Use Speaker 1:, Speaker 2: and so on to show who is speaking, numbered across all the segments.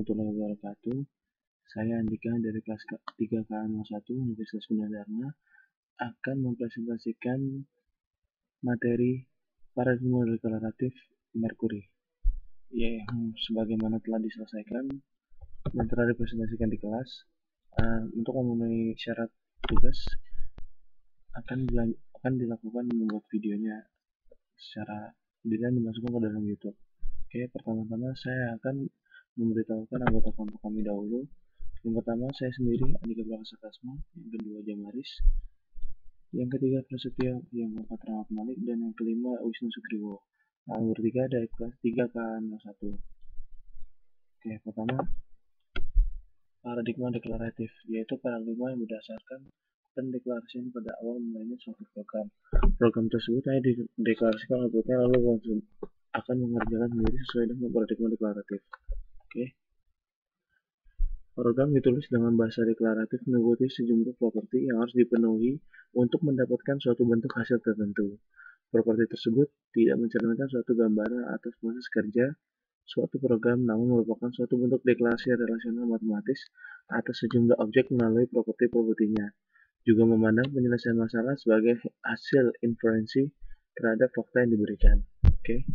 Speaker 1: warahmatullahi wabarakatuh. Saya Andika dari kelas 3K01 Universitas Gunadarma akan mempresentasikan materi paradigma deklaratif Merkuri yang sebagaimana telah diselesaikan dan telah dipresentasikan di kelas. Untuk memenuhi syarat tugas akan dilakukan membuat videonya secara dan dimasukkan ke dalam YouTube. Oke, pertama-tama saya akan memberitahukan anggota kelompok kami dahulu. Yang pertama, saya sendiri, Andika Prakasakasma. Yang kedua, Jamaris. Yang ketiga, Prasetyo. Yang keempat, Rahmat Malik. Dan yang kelima, Wisnu Sugriwo. Kami bertiga dari kelas 3K01. Oke, pertama, paradigma deklaratif, yaitu paradigma yang berdasarkan pendeklarasian pada awal mulainya suatu program. Program tersebut hanya dideklarasikan outputnya lalu akan mengerjakan sendiri sesuai dengan paradigma deklaratif. Oke. Program ditulis dengan bahasa deklaratif mengikuti sejumlah properti yang harus dipenuhi untuk mendapatkan suatu bentuk hasil tertentu. Properti tersebut tidak mencerminkan suatu gambaran atas proses kerja suatu program, namun merupakan suatu bentuk deklarasi relasional matematis atas sejumlah objek melalui properti-propertinya. Juga memandang penyelesaian masalah sebagai hasil inferensi terhadap fakta yang diberikan. Oke.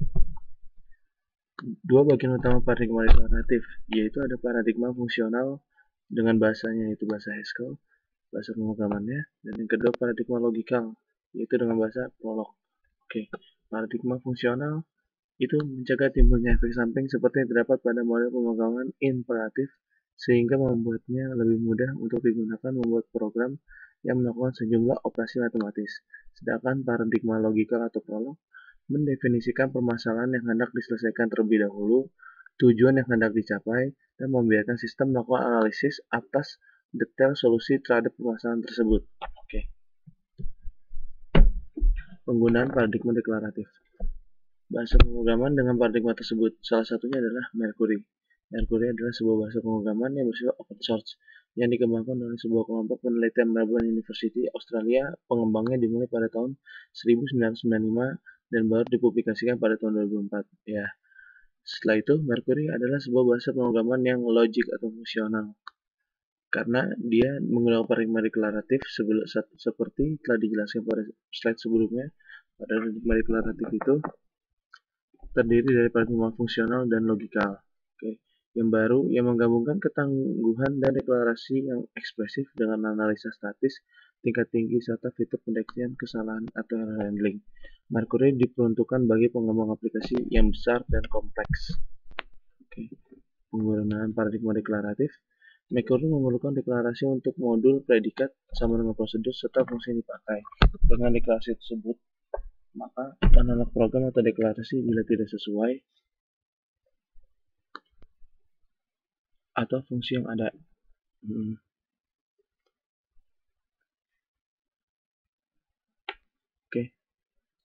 Speaker 1: Dua bagian utama paradigma deklaratif, yaitu ada paradigma fungsional dengan bahasanya yaitu bahasa Haskell, bahasa pemrogramannya, dan yang kedua paradigma logikal, yaitu dengan bahasa Prolog. Oke, paradigma fungsional itu mencegah timbulnya efek samping seperti yang terdapat pada model pemrograman imperatif, sehingga membuatnya lebih mudah untuk digunakan membuat program yang melakukan sejumlah operasi matematis. Sedangkan paradigma logikal atau Prolog mendefinisikan permasalahan yang hendak diselesaikan terlebih dahulu, tujuan yang hendak dicapai, dan membiarkan sistem melakukan analisis atas detail solusi terhadap permasalahan tersebut. Oke. Penggunaan paradigma deklaratif. Bahasa pemrograman dengan paradigma tersebut, salah satunya adalah Merkuri. Merkuri adalah sebuah bahasa pemrograman yang bersifat open source, yang dikembangkan oleh sebuah kelompok penelitian Melbourne University, Australia. Pengembangnya dimulai pada tahun 1995 dan baru dipublikasikan pada tahun 2004. Ya. Setelah itu, Merkuri adalah sebuah bahasa pemrograman yang logik atau fungsional. Karena dia menggunakan paradigma deklaratif seperti telah dijelaskan pada slide sebelumnya. Paradigma deklaratif itu terdiri dari paradigma fungsional dan logikal. Oke. Yang baru yang menggabungkan ketangguhan dan deklarasi yang ekspresif dengan analisa statis tingkat tinggi serta fitur pendeteksian kesalahan atau error handling. Merkuri diperuntukkan bagi pengembang aplikasi yang besar dan kompleks. Oke. Penggunaan paradigma deklaratif. Merkuri memerlukan deklarasi untuk modul, predikat, sama dengan prosedur serta fungsi yang dipakai. Dengan deklarasi tersebut, maka menolak program atau deklarasi bila tidak sesuai atau fungsi yang ada. Oke.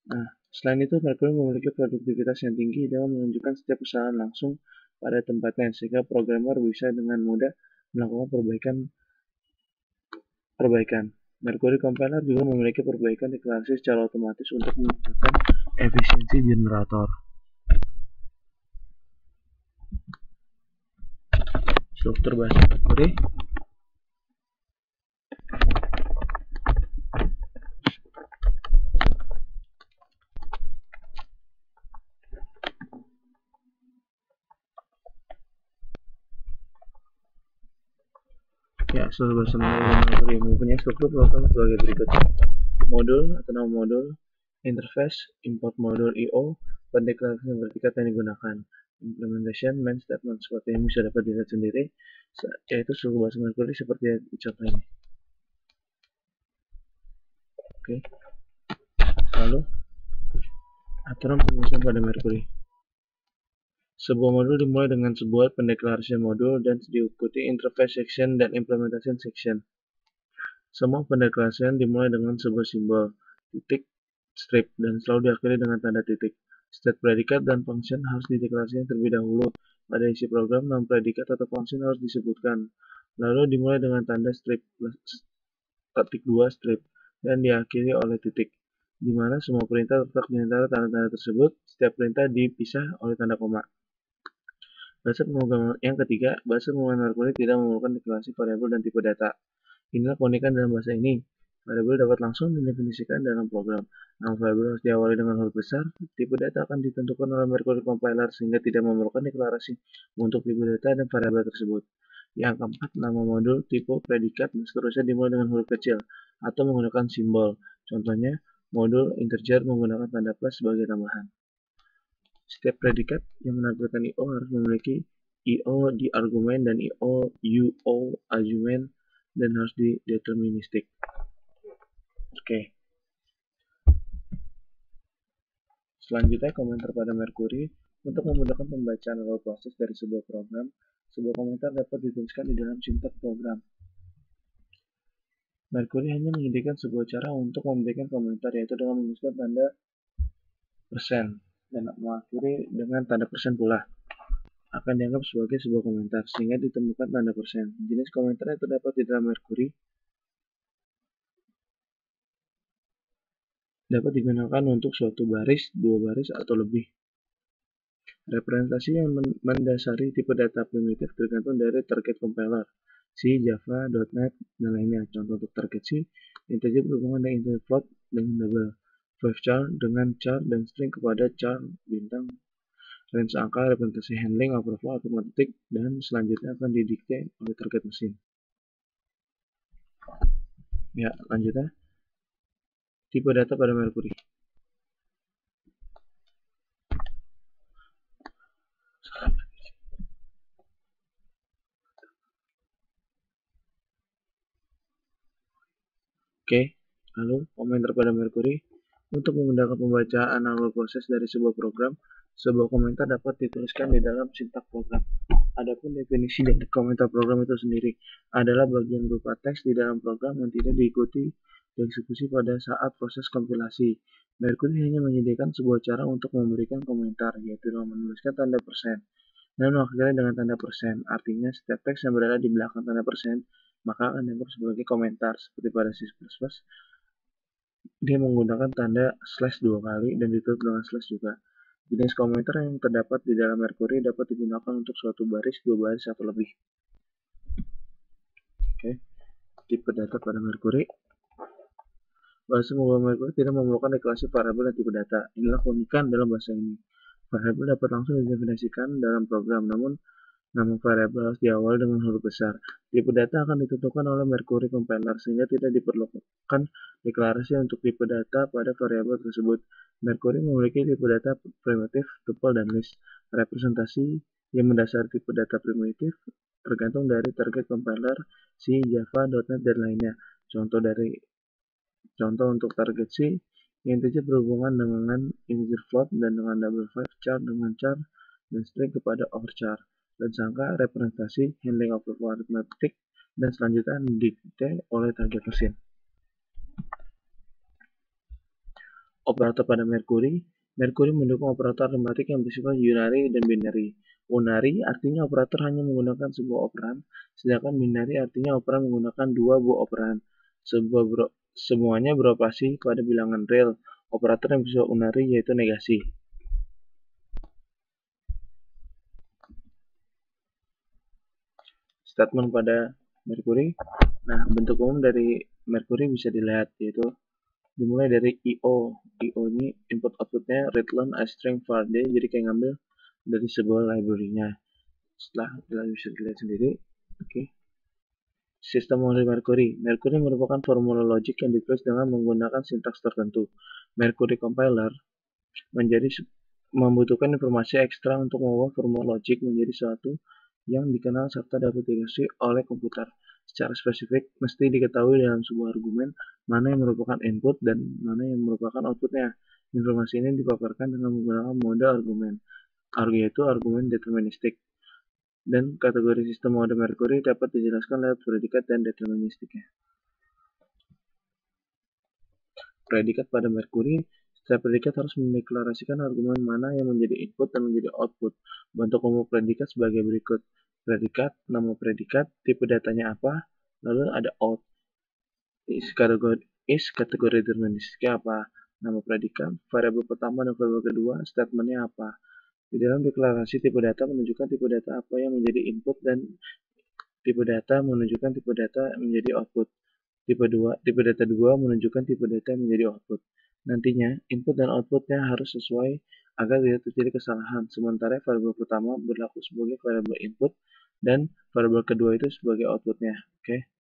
Speaker 1: Nah, selain itu, Merkuri memiliki produktivitas yang tinggi dalam menunjukkan setiap kesalahan langsung pada tempatnya, sehingga programmer bisa dengan mudah melakukan perbaikan. Merkuri compiler juga memiliki perbaikan deklarasi secara otomatis untuk meningkatkan efisiensi generator. Struktur bahasa Merkuri. Ya, struktur bahasa Merkuri mempunyai struktur program sebagai berikut: modul atau nama modul, interface, import modul I/O, pendeklarasian predikat yang digunakan, implementation, main statement. Seperti yang bisa dapat dilihat sendiri, yaitu struktur bahasa Merkuri seperti yang dicontoh ini. Oke. Lalu aturan penulisan pada Merkuri. Sebuah modul dimulai dengan sebuah pendeklarasian modul dan diikuti interface section dan implementation section. Semua pendeklarasian dimulai dengan sebuah simbol titik strip dan selalu diakhiri dengan tanda titik. State predikat dan function harus dideklarasikan terlebih dahulu. Pada isi program, nama predikat atau function harus disebutkan. Lalu dimulai dengan tanda strip ketik 2 strip dan diakhiri oleh titik, di mana semua perintah terletak di antara tanda-tanda tersebut. Setiap perintah dipisah oleh tanda koma. Bahasa pemrograman yang ketiga, bahasa pemrograman Mercury tidak memerlukan deklarasi variabel dan tipe data. Inilah keunikan dalam bahasa ini. Variabel dapat langsung didefinisikan dalam program. Nama variabel harus diawali dengan huruf besar. Tipe data akan ditentukan oleh Mercury compiler sehingga tidak memerlukan deklarasi untuk tipe data dan variabel tersebut. Yang keempat, nama modul, tipe, predikat, dan seterusnya dimulai dengan huruf kecil atau menggunakan simbol. Contohnya, modul integer menggunakan tanda plus sebagai tambahan. Setiap predikat yang menampilkan IO harus memiliki IO di argumen dan IO UO argumen dan harus di deterministik. Oke. Selanjutnya komentar pada Mercury. Untuk memudahkan pembacaan atau proses dari sebuah program, sebuah komentar dapat dituliskan di dalam sintaks program. Mercury hanya menyediakan sebuah cara untuk memberikan komentar, yaitu dengan menuliskan tanda persen dan mengakhiri dengan tanda persen pula. Akan dianggap sebagai sebuah komentar, sehingga ditemukan tanda persen. Jenis komentar yang terdapat di dalam Mercury dapat digunakan untuk suatu baris, dua baris, atau lebih. Representasi yang mendasari tipe data primitif tergantung dari target compiler, C, Java, .NET, dan lainnya. Contoh untuk target C, integer berhubungan dengan integer float dengan double, five char dengan char dan string kepada char bintang, range angka, representasi handling, overflow, automatic, dan selanjutnya akan didikte oleh target mesin. Ya, lanjutnya. Tipe data pada Mercury. Oke, lalu komentar pada Mercury. Untuk memudahkan pembacaan alur proses dari sebuah program, sebuah komentar dapat dituliskan di dalam sintaks program. Adapun definisi dari komentar program itu sendiri adalah bagian berupa teks di dalam program yang tidak diikuti dieksekusi pada saat proses kompilasi. Mercury hanya menyediakan sebuah cara untuk memberikan komentar, yaitu dengan menuliskan tanda persen dan mengakhiri dengan tanda persen. Artinya, setiap teks yang berada di belakang tanda persen maka akan dianggap sebagai komentar. Seperti pada C++, dia menggunakan tanda slash dua kali dan ditutup dengan slash juga. Jenis komentar yang terdapat di dalam Mercury dapat digunakan untuk suatu baris, dua baris, atau lebih. Oke, tipe data pada Mercury. Bahasa pemrograman Mercury tidak memerlukan deklarasi variabel dan tipe data. Inilah keunikan dalam bahasa ini. Variabel dapat langsung didefinisikan dalam program, namun nama variabel harus diawali dengan huruf besar. Tipe data akan ditentukan oleh Mercury compiler sehingga tidak diperlukan deklarasi untuk tipe data pada variabel tersebut. Mercury memiliki tipe data primitif, tuple, dan list. Representasi yang mendasari tipe data primitif tergantung dari target compiler, C, Java, .NET, dan lainnya. Contoh untuk target C, integer berhubungan dengan integer float dan dengan double five, char dengan char, dan string kepada overchar. Dan sangka representasi handling overflow arithmetic dan selanjutnya didikte oleh target mesin. Operator pada Mercury. Mercury mendukung operator arithmetic yang bersifat unary dan binary. Unary artinya operator hanya menggunakan sebuah operan, sedangkan binary artinya operan menggunakan dua buah operan. Semuanya beroperasi pada bilangan real. Operator yang bersifat unary yaitu negasi. Statement pada Mercury. Nah, bentuk umum dari Mercury bisa dilihat, yaitu dimulai dari IO. IO ini input outputnya read learn string var d, jadi kayak ngambil dari sebuah library-nya. Setelah kita bisa dilihat sendiri. Oke. Sistem model Mercury. Mercury merupakan formula logik yang ditulis dengan menggunakan sintaks tertentu. Mercury compiler membutuhkan informasi ekstra untuk mengubah formula logik menjadi sesuatu yang dikenal serta dapat diakses oleh komputer. Secara spesifik, mesti diketahui dalam sebuah argumen mana yang merupakan input dan mana yang merupakan outputnya. Informasi ini dipaparkan dengan menggunakan mode argumen, yaitu argumen deterministik. Dan kategori sistem mode Mercury dapat dijelaskan lewat predikat dan deterministiknya. Predikat pada Mercury. Setiap predikat harus mendeklarasikan argumen mana yang menjadi input dan menjadi output. Bentuk umum predikat sebagai berikut. Predikat, nama predikat, tipe datanya apa, lalu ada out. Kategori deterministiknya apa, nama predikat, variabel pertama dan variabel kedua, statementnya apa. Di dalam deklarasi tipe data menunjukkan tipe data apa yang menjadi input dan tipe data menunjukkan tipe data menjadi output. Tipe data 2 menunjukkan tipe data menjadi output. Nantinya, input dan outputnya harus sesuai agar tidak terjadi kesalahan. Sementara variabel pertama berlaku sebagai variabel input dan variabel kedua itu sebagai outputnya. Oke.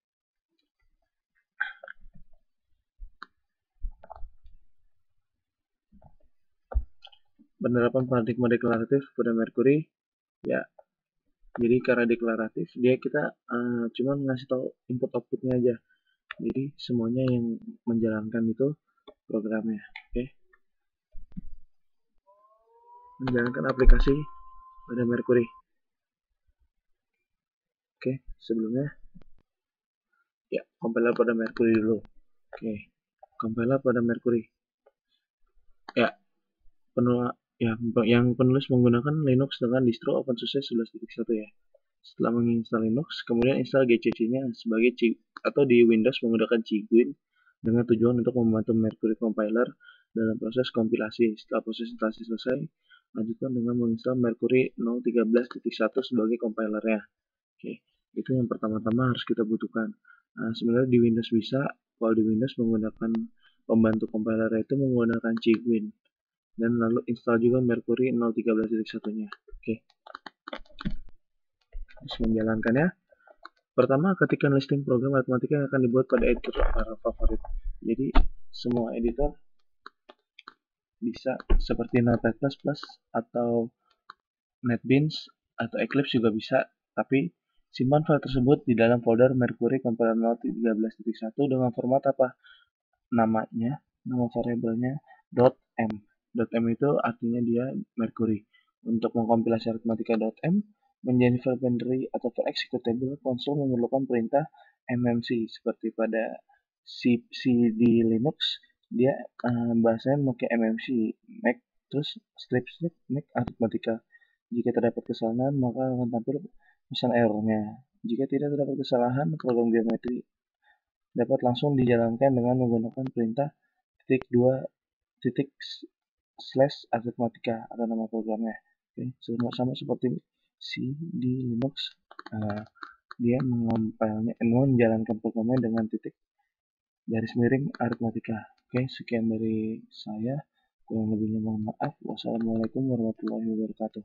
Speaker 1: Penerapan paradigma deklaratif pada Mercury, ya. Jadi karena deklaratif, kita cuma ngasih tahu input outputnya aja. Jadi semuanya yang menjalankan itu programnya. Oke. Menjalankan aplikasi pada Mercury. Oke, sebelumnya ya compiler pada Mercury dulu. Oke, compiler pada Mercury. Ya, yang penulis menggunakan Linux dengan distro OpenSUSE 11.1 ya. Setelah menginstal Linux, kemudian install GCC-nya sebagai atau di Windows menggunakan Ciguin dengan tujuan untuk membantu Mercury compiler dalam proses kompilasi. Setelah proses instalasi selesai, lanjutkan dengan menginstal Mercury 0.13.1 sebagai compilernya. Oke, itu yang pertama-tama harus kita butuhkan. Nah, sebenarnya di Windows bisa, kalau di Windows menggunakan pembantu compiler itu menggunakan Ciguin. Dan lalu install juga Mercury 0.13.1-nya. Oke. Terus menjalankannya. Pertama, ketikkan listing program matematika yang akan dibuat pada editor favorit. Jadi, semua editor bisa seperti Notepad++ atau NetBeans atau Eclipse juga bisa, tapi simpan file tersebut di dalam folder Mercury compiler 0.13.1 dengan format apa? Namanya, nama variabelnya .m. .m itu artinya dia Mercury. Untuk mengkompilasi aritmatika.m menjadi file binary atau file executable, konsol memerlukan perintah mmc seperti pada C di Linux dia bahasanya memakai mmc make terus strip make aritmatika. Jika terdapat kesalahan maka akan tampil pesan errornya. Jika tidak terdapat kesalahan, program geometri dapat langsung dijalankan dengan menggunakan perintah // aritmatika atau nama programnya. Oke, sama seperti C di Linux, dia menjalankan programnya dengan /aritmatika. Oke, sekian dari saya. Kurang lebihnya mohon maaf. Wassalamualaikum warahmatullahi wabarakatuh.